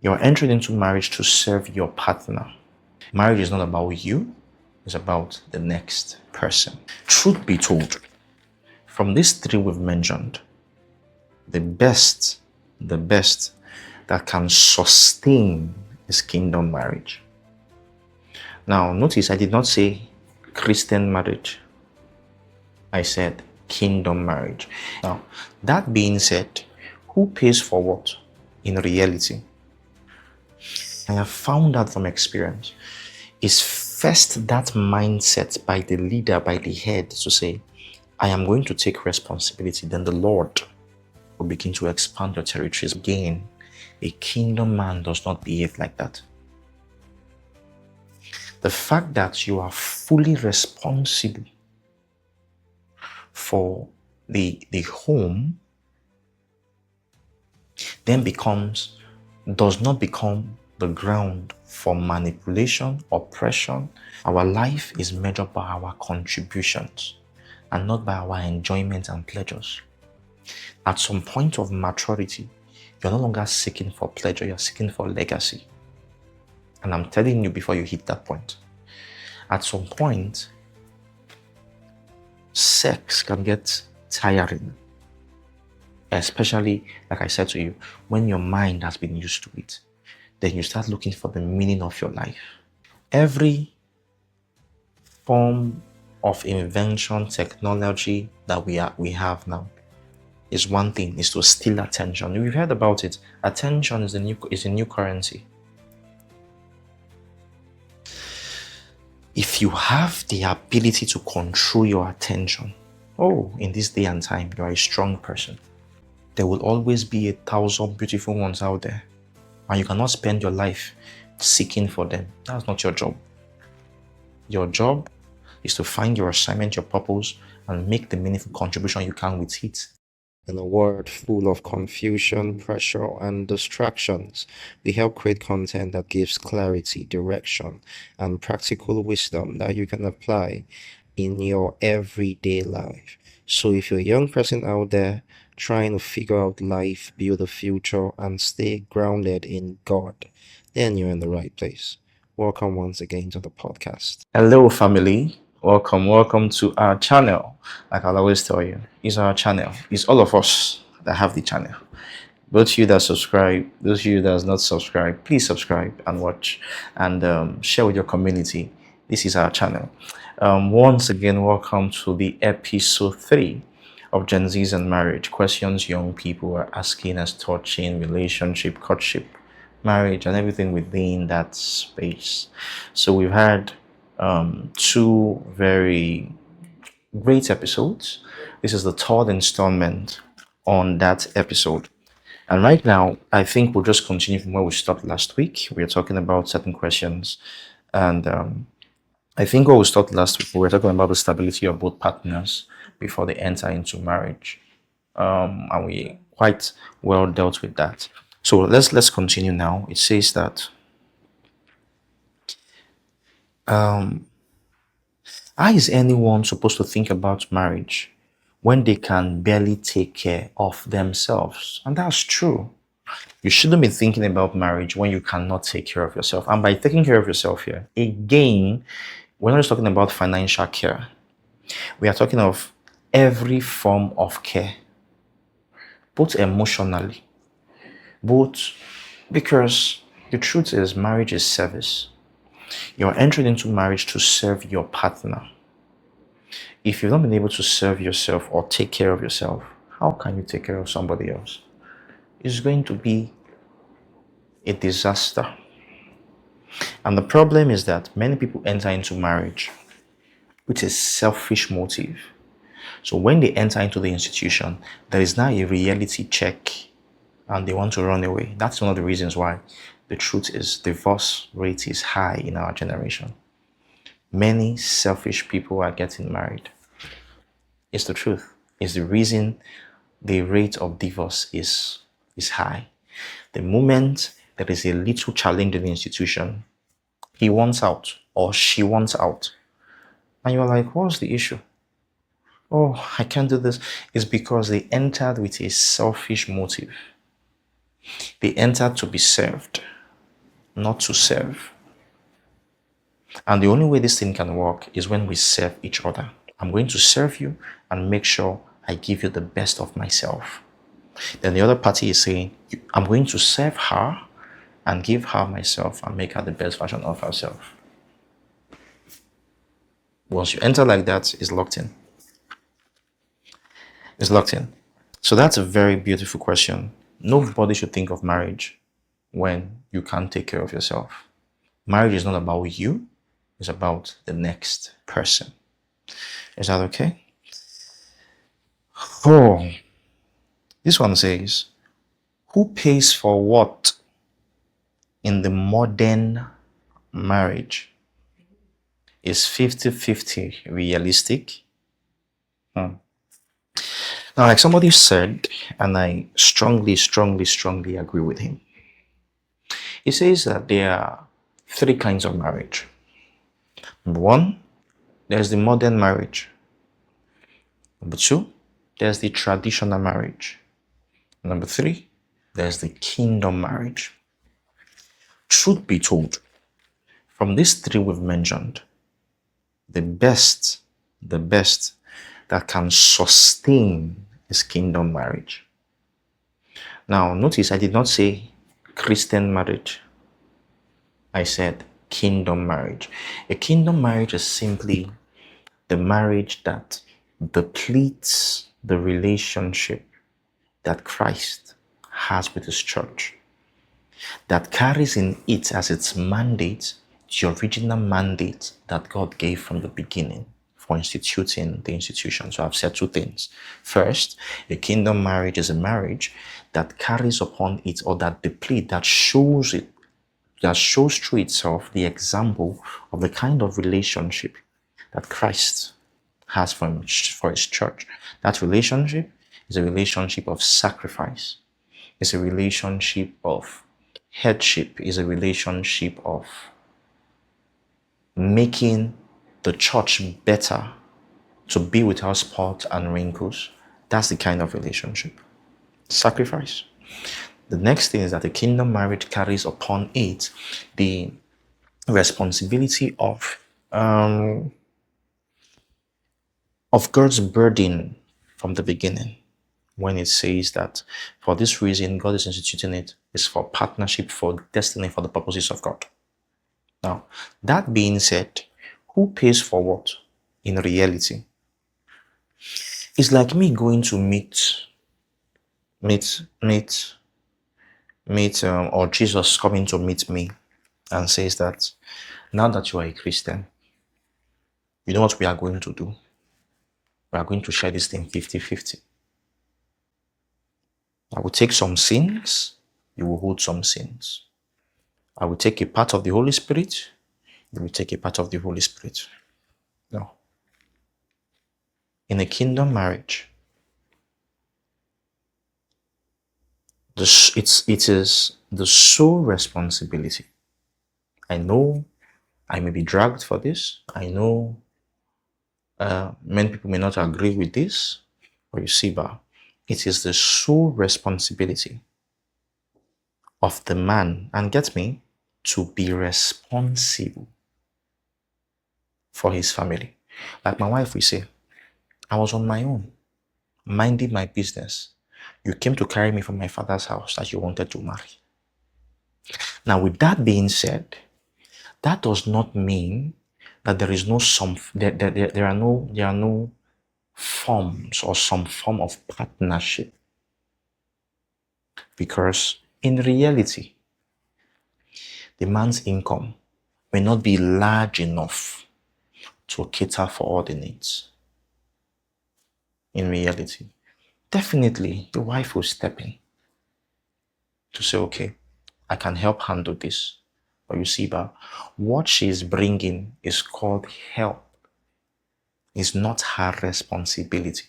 You're entering into marriage to serve your partner. Marriage is not about you, it's about the next person. Truth be told, from these three we've mentioned, the best that can sustain is kingdom marriage. Now, notice I did not say Christian marriage. I said kingdom marriage. Now, that being said, who pays for what in reality? I have found out from experience is first that mindset by the leader, by the head to say, I am going to take responsibility. Then the Lord will begin to expand your territories. Again, a kingdom man does not behave like that. The fact that you are fully responsible for the home then does not become the ground for manipulation, oppression. Our life is measured by our contributions and not by our enjoyment and pleasures. At some point of maturity, you're no longer seeking for pleasure, you're seeking for legacy. And I'm telling you before you hit that point, at some point, sex can get tiring. Especially, like I said to you, when your mind has been used to it, then you start looking for the meaning of your life. Every form of invention, technology that we have now is one thing, is to steal attention. We've heard about it. Attention is a new currency. If you have the ability to control your attention, in this day and time, you are a strong person. There will always be 1,000 beautiful ones out there, and you cannot spend your life seeking for them. That's not your job. Your job is to find your assignment, your purpose, and make the meaningful contribution you can with it. In a world full of confusion, pressure, and distractions, we help create content that gives clarity, direction, and practical wisdom that you can apply in your everyday life. So if you're a young person out there trying to figure out life, build a future, and stay grounded in God, then you're in the right place. Welcome once again to the podcast. Hello, family. Welcome to our channel. Like I'll always tell you, it's our channel. It's all of us that have the channel. Those of you that subscribe, those of you that does not subscribe, please subscribe and watch and share with your community. This is our channel. Once again, welcome to the episode 3 of Gen Z's and Marriage. Questions young people are asking us touching relationship, courtship, marriage, and everything within that space. So we've had 2 very great episodes. This is the 3rd installment on that episode. And right now, I think we'll just continue from where we stopped last week. We are talking about certain questions. And I think what we stopped last week, we were talking about the stability of both partners before they enter into marriage. And we quite well dealt with that. So let's continue now. It says that how is anyone supposed to think about marriage when they can barely take care of themselves? And that's true. You shouldn't be thinking about marriage when you cannot take care of yourself. And by taking care of yourself here, again, we're not just talking about financial care. We are talking of every form of care, both emotionally, because the truth is marriage is service. You're entering into marriage to serve your partner. If you've not been able to serve yourself or take care of yourself, how can you take care of somebody else? It's going to be a disaster. And the problem is that many people enter into marriage with a selfish motive. So when they enter into the institution, there is now a reality check and they want to run away. That's one of the reasons why the truth is divorce rate is high in our generation. Many selfish people are getting married. It's the truth. It's the reason the rate of divorce is high. The moment there is a little challenge in the institution, he wants out or she wants out. And you're like, what's the issue? Oh, I can't do this. It's because they entered with a selfish motive. They entered to be served. not to serve. And the only way this thing can work is when we serve each other. I'm going to serve you and make sure I give you the best of myself. Then the other party is saying, I'm going to serve her and give her myself and make her the best version of herself. Once you enter like that, it's locked in. It's locked in. So that's a very beautiful question. Nobody should think of marriage when you can't take care of yourself. Marriage is not about you, it's about the next person. Is that okay? Oh, this one says, who pays for what in the modern marriage? Is 50-50 realistic? Now, like somebody said, and I strongly agree with him. He says that there are three kinds of marriage. Number one, there's the modern marriage. Number two, there's the traditional marriage. Number three, there's the kingdom marriage. Truth be told, from these three we've mentioned, the best that can sustain is kingdom marriage. Now, notice I did not say Christian marriage. I said kingdom marriage. A kingdom marriage is simply the marriage that depletes the relationship that Christ has with his church, that carries in it as its mandate the original mandate that God gave from the beginning for instituting the institution. So I've said two things. First, a kingdom marriage is a marriage that carries upon it, or that depletes, that shows through itself the example of the kind of relationship that Christ has for his church. That relationship is a relationship of sacrifice. It's a relationship of headship. It's a relationship of making the church better, to be without spot and wrinkles. That's the kind of relationship. Sacrifice. The next thing is that the kingdom marriage carries upon it the responsibility of God's burden from the beginning, when it says that for this reason God is instituting it, is for partnership, for destiny, for the purposes of God. Now, that being said, who pays for what in reality? It's like me going to or Jesus coming to meet me and says that now that you are a Christian, you know what we are going to do? We are going to share this thing 50-50. I will take some sins, you will hold some sins. I will take a part of the Holy Spirit, you will take a part of the Holy Spirit. No. In a kingdom marriage, it is the sole responsibility. I know I may be dragged for this. I know many people may not agree with this, but you see, it is the sole responsibility of the man, and get me, to be responsible for his family. Like my wife, we say, I was on my own, minding my business. You came to carry me from my father's house that you wanted to marry. Now, with that being said, that does not mean that there is no there are no forms or some form of partnership, because in reality, the man's income may not be large enough to cater for all the needs. In reality, definitely the wife will step in to say, okay, I can help handle this. But you see, what she's bringing is called help. It's not her responsibility.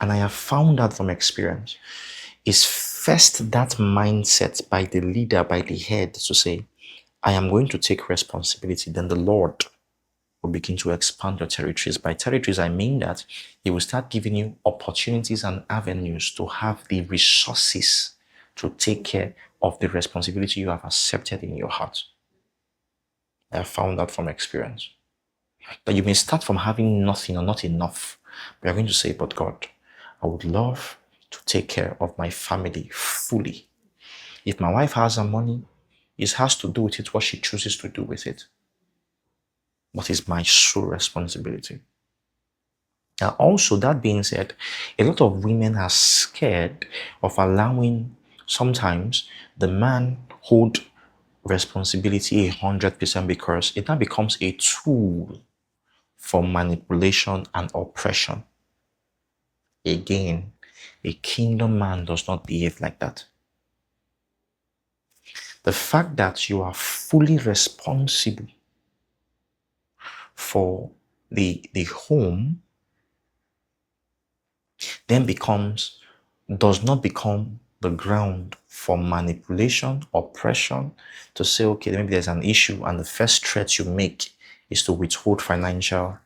And I have found out from experience, is first that mindset by the leader, by the head, to say, I am going to take responsibility. Then the Lord will begin to expand your territories. By territories, I mean that He will start giving you opportunities and avenues to have the resources to take care of the responsibility you have accepted in your heart. I have found that from experience. That you may start from having nothing or not enough, but you're going to say, but God, I would love to take care of my family fully. If my wife has some money, it has to do with it what she chooses to do with it. But it's my sole responsibility. Now, also, that being said, a lot of women are scared of allowing sometimes the man hold responsibility 100% because it now becomes a tool for manipulation and oppression. Again, a kingdom man does not behave like that. The fact that you are fully responsible for the home then does not become the ground for manipulation, oppression, to say, okay, maybe there's an issue and the first threat you make is to withhold financial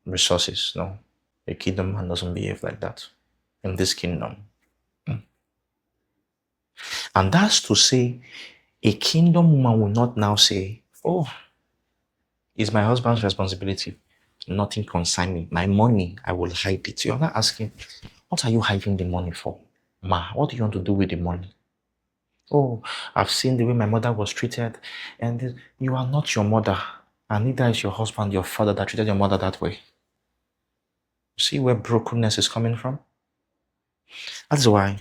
resources. No, a kingdom man doesn't behave like that in this kingdom. And that's to say, a kingdom woman will not now say, oh, it's my husband's responsibility. Nothing concerns me. My money, I will hide it. You're not asking, what are you hiding the money for? Ma, what do you want to do with the money? Oh, I've seen the way my mother was treated. And you are not your mother. And neither is your husband, your father that treated your mother that way. See where brokenness is coming from? That's why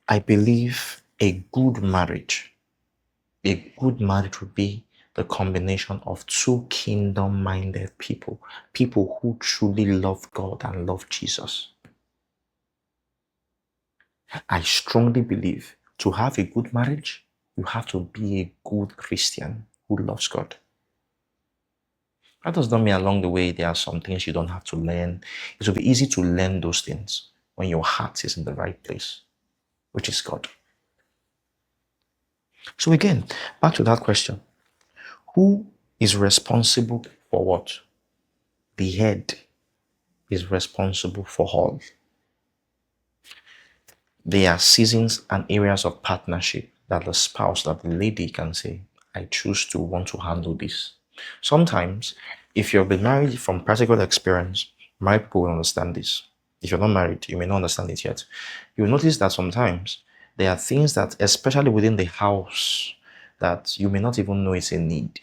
I believe a good marriage would be the combination of two kingdom-minded people who truly love God and love Jesus. I strongly believe to have a good marriage, you have to be a good Christian who loves God. That does not mean along the way there are some things you don't have to learn. It will be easy to learn those things when your heart is in the right place, which is God. So again, back to that question. Who is responsible for what? The head is responsible for all. There are seasons and areas of partnership that the spouse, that the lady can say, I choose to want to handle this. Sometimes, if you've been married, from practical experience, married people will understand this. If you're not married, you may not understand it yet. You'll notice that sometimes there are things that, especially within the house, that you may not even know is a need,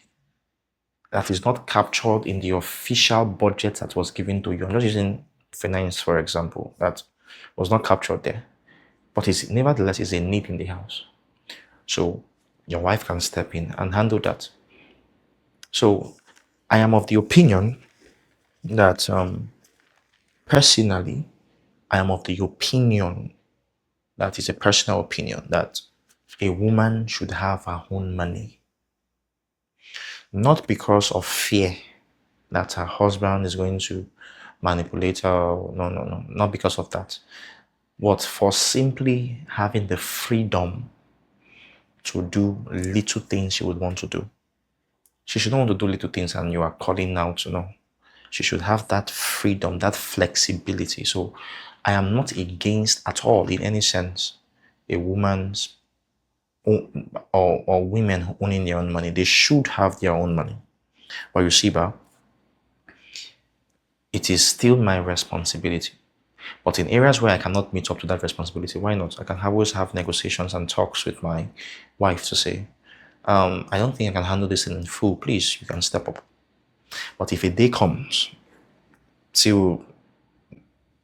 that is not captured in the official budget that was given to you. I'm just using finance, for example, that was not captured there. But it's nevertheless is a need in the house. So your wife can step in and handle that. So I am of the opinion that personally, I am of the opinion that is a personal opinion that a woman should have her own money. Not because of fear that her husband is going to manipulate her. No. Not because of that. But for simply having the freedom to do little things she would want to do. She should not want to do little things and you are calling out, She should have that freedom, that flexibility. So I am not against at all in any sense a woman's or women owning their own money. They should have their own money. But you see, it is still my responsibility. But in areas where I cannot meet up to that responsibility, why not? I can always have negotiations and talks with my wife to say, I don't think I can handle this in full. Please, you can step up. But if a day comes, till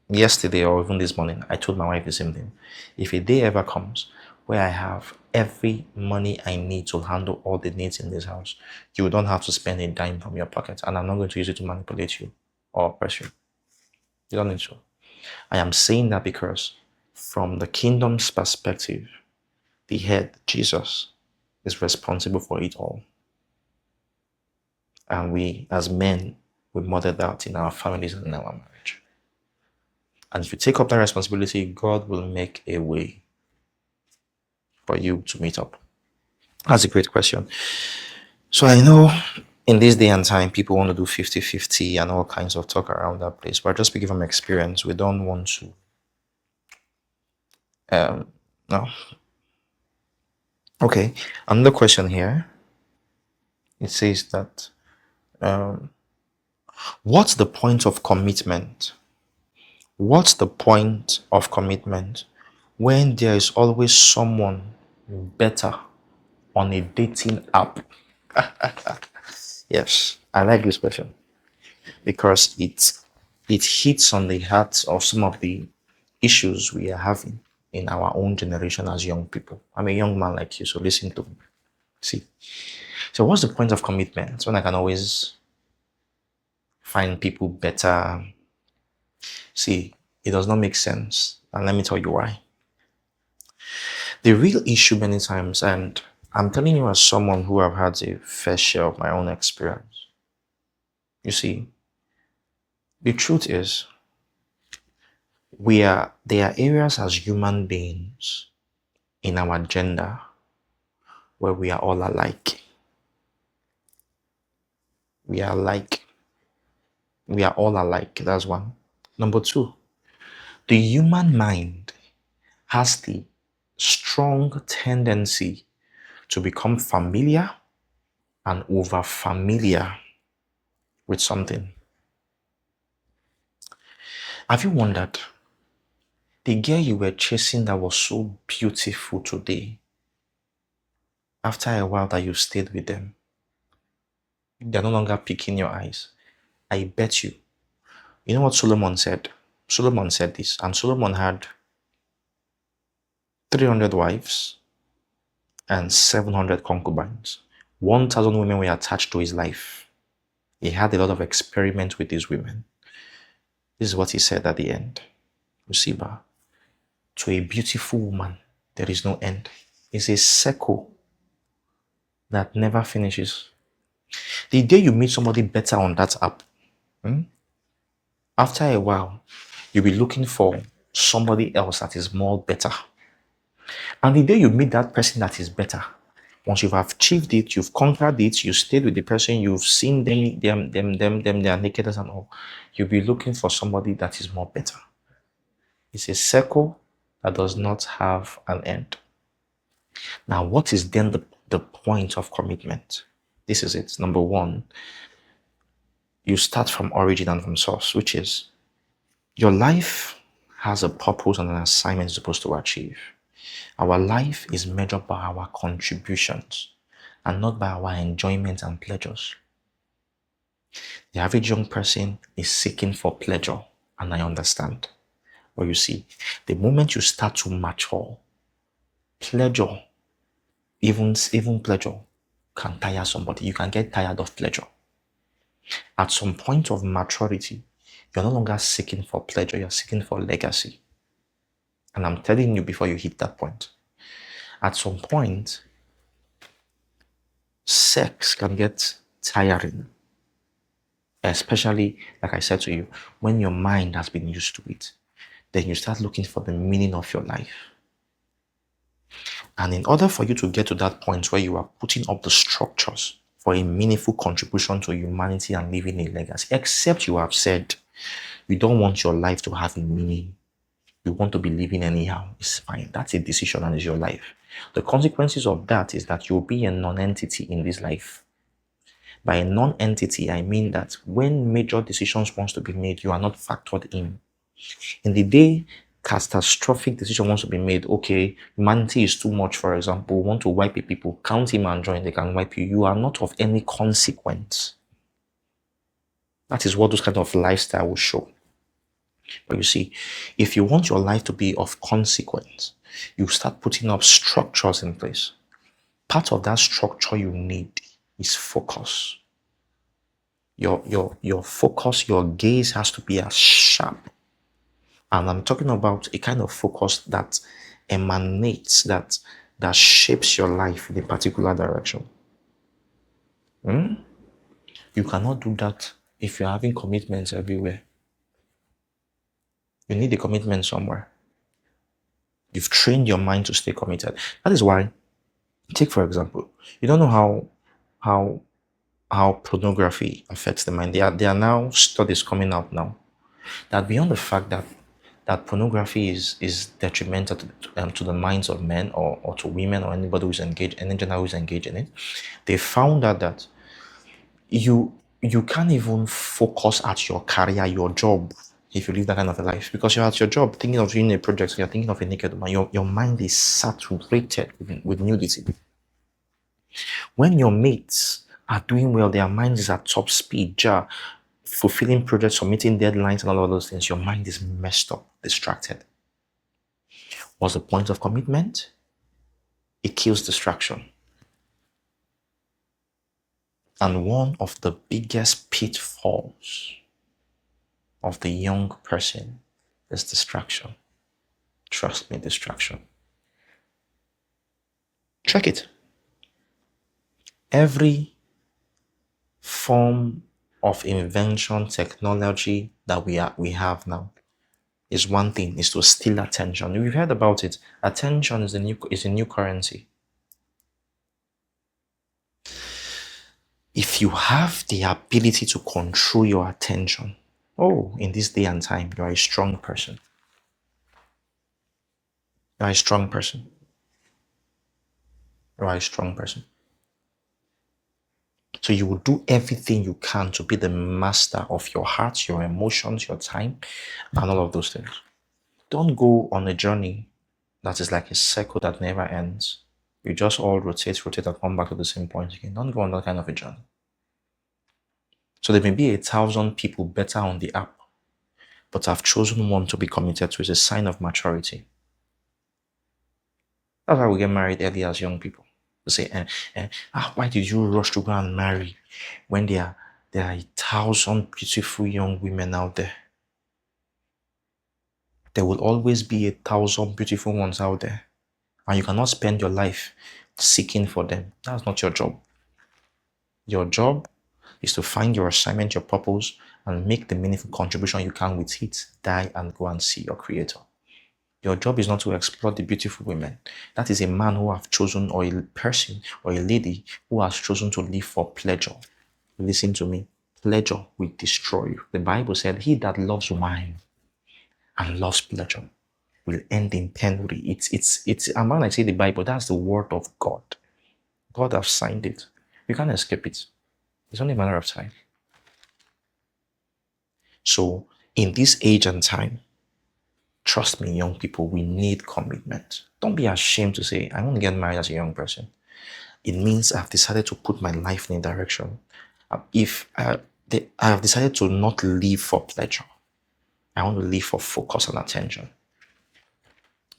yesterday or even this morning, I told my wife the same thing. If a day ever comes where I have every money I need to handle all the needs in this house, you don't have to spend a dime from your pocket, and I'm not going to use it to manipulate you or oppress you. You don't need to. I am saying that because from the kingdom's perspective, the head, Jesus, is responsible for it all. And we, as men, we model that in our families and in our marriage. And if you take up that responsibility, God will make a way for you to meet up. That's a great question. So I know in this day and time, people want to do 50-50 and all kinds of talk around that place. But just speaking from experience, we don't want to No. Okay. Another question here. It says that what's the point of commitment? What's the point of commitment when there is always someone better on a dating app? Yes, I like this question because it hits on the heart of some of the issues we are having in our own generation as young people. I'm a young man like you, so listen to me. See, so what's the point of commitment when I can always find people better? See, it does not make sense, and let me tell you why. The real issue many times, and I'm telling you as someone who have had a fair share of my own experience. You see, the truth is, there are areas as human beings in our gender where we are all alike. We are alike. We are all alike. That's one. Number two, the human mind has the strong tendency to become familiar and over familiar with something. Have you wondered the girl you were chasing that was so beautiful today, after a while that you stayed with them, they're no longer picking your eyes? I bet you. You know what Solomon said? Solomon said this, and Solomon had 300 wives and 700 concubines. 1,000 women were attached to his life. He had a lot of experiments with these women. This is what he said at the end. Musiba, to a beautiful woman, there is no end. It's a circle that never finishes. The day you meet somebody better on that app, after a while, you'll be looking for somebody else that is more better. And the day you meet that person that is better, once you've achieved it, you've conquered it, you stayed with the person, you've seen them, their nakedness and all, you'll be looking for somebody that is more better. It's a circle that does not have an end. Now, what is then the point of commitment? This is it. Number one, you start from origin and from source, which is your life has a purpose and an assignment it's supposed to achieve. Our life is measured by our contributions and not by our enjoyment and pleasures. The average young person is seeking for pleasure, and I understand. But you see, the moment you start to mature, pleasure, even pleasure, can tire somebody. You can get tired of pleasure. At some point of maturity, you're no longer seeking for pleasure, you're seeking for legacy. And I'm telling you before you hit that point, at some point, sex can get tiring. Especially, like I said to you, when your mind has been used to it, then you start looking for the meaning of your life. And in order for you to get to that point where you are putting up the structures for a meaningful contribution to humanity and leaving a legacy, except you have said you don't want your life to have a meaning, you want to be living anyhow, it's fine. That's a decision and it's your life. The consequences of that is that you'll be a non-entity in this life. By a non-entity, I mean that when major decisions wants to be made, you are not factored in. In the day catastrophic decision wants to be made, okay, humanity is too much, for example, want to wipe people, count him and join, they can wipe you. You are not of any consequence. That is what those kind of lifestyle will show. But you see, if you want your life to be of consequence, you start putting up structures in place. Part of that structure you need is focus. Your focus, your gaze has to be as sharp. And I'm talking about a kind of focus that emanates, that shapes your life in a particular direction. You cannot do that if you're having commitments everywhere. You need a commitment somewhere. You've trained your mind to stay committed. That is why, take for example, you don't know how pornography affects the mind. There are now studies coming out now that beyond the fact that that pornography is detrimental to the minds of men or to women or anybody who's engaged, any gender who's engaged in it. They found out that you can't even focus at your career, your job, if you live that kind of a life, because you're at your job thinking of doing a project, you're thinking of a naked woman, your mind is saturated with nudity. When your mates are doing well, their mind is at top speed, fulfilling projects, submitting deadlines, and all of those things, your mind is messed up, distracted. What's the point of commitment? It kills distraction. And one of the biggest pitfalls of the young person is distraction. Trust me, distraction. Check it. Every form of invention, technology that we have now is one thing, is to steal attention. We've heard about it. Attention is a new currency. If you have the ability to control your attention, in this day and time, you are a strong person. You are a strong person. You are a strong person. So you will do everything you can to be the master of your heart, your emotions, your time, and all of those things. Don't go on a journey that is like a circle that never ends. You just all rotate, and come back to the same point again. Don't go on that kind of a journey. So there may be 1,000 people better on the app, but I've chosen one to be committed to. Is a sign of maturity. That's why we get married early as young people. We say, why did you rush to go and marry when there are 1,000 beautiful young women out there? There will always be 1,000 beautiful ones out there, and you cannot spend your life seeking for them. That's not your job. Your job is to find your assignment, your purpose, and make the meaningful contribution you can with it. Die and go and see your creator. Your job is not to explore the beautiful women. That is a man who have chosen, or a person or a lady who has chosen to live for pleasure. Listen to me. Pleasure will destroy you. The Bible said, he that loves wine and loves pleasure will end in penury. And when I say the Bible, that's the word of God. God has signed it. You can't escape it. It's only a matter of time. So in this age and time, trust me, young people, we need commitment. Don't be ashamed to say, I want to get married as a young person. It means I've decided to put my life in a direction. If I have decided to not live for pleasure, I want to live for focus and attention.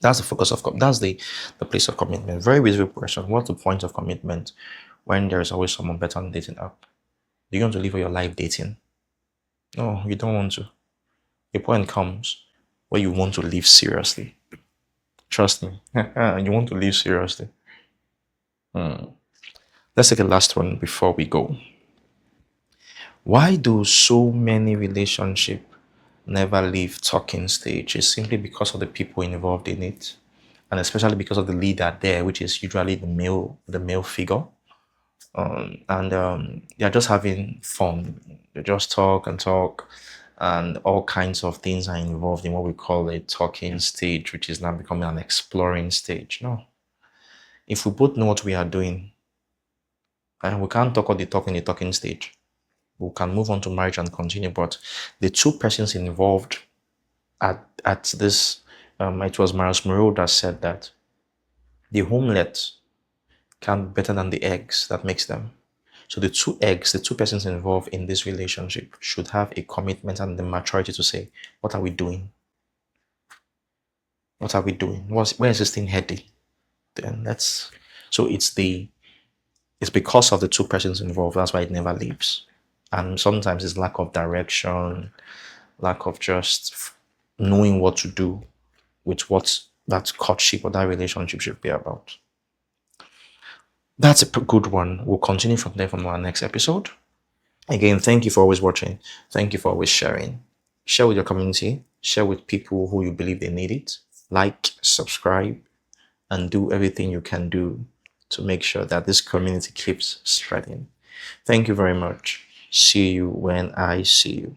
That's the focus of, that's the place of commitment. Very reasonable question. What's the point of commitment when there is always someone better on the dating app? Do you want to live your life dating? No, you don't want to. A point comes where you want to live seriously. Trust me, you want to live seriously. Let's take a last one before we go. Why do so many relationships never leave talking stage? It's simply because of the people involved in it, and especially because of the leader there, which is usually the male figure. They're just having fun. They just talk, and all kinds of things are involved in what we call a talking stage, which is now becoming an exploring stage. No. If we both know what we are doing, and we can't talk all the talk in the talking stage, we can move on to marriage and continue. But the two persons involved at this, it was Miles Monroe that said that the omelette can be better than the eggs that makes them. So the two persons involved in this relationship should have a commitment and the maturity to say, what are we doing? What are we doing? Where is this thing heading? Then so it's because of the two persons involved. That's why it never leaves. And sometimes it's lack of direction, lack of just knowing what to do with what that courtship or that relationship should be about. That's a good one. We'll continue from there from our next episode. Again, thank you for always watching. Thank you for always sharing. Share with your community. Share with people who you believe they need it. Like, subscribe, and do everything you can do to make sure that this community keeps spreading. Thank you very much. See you when I see you.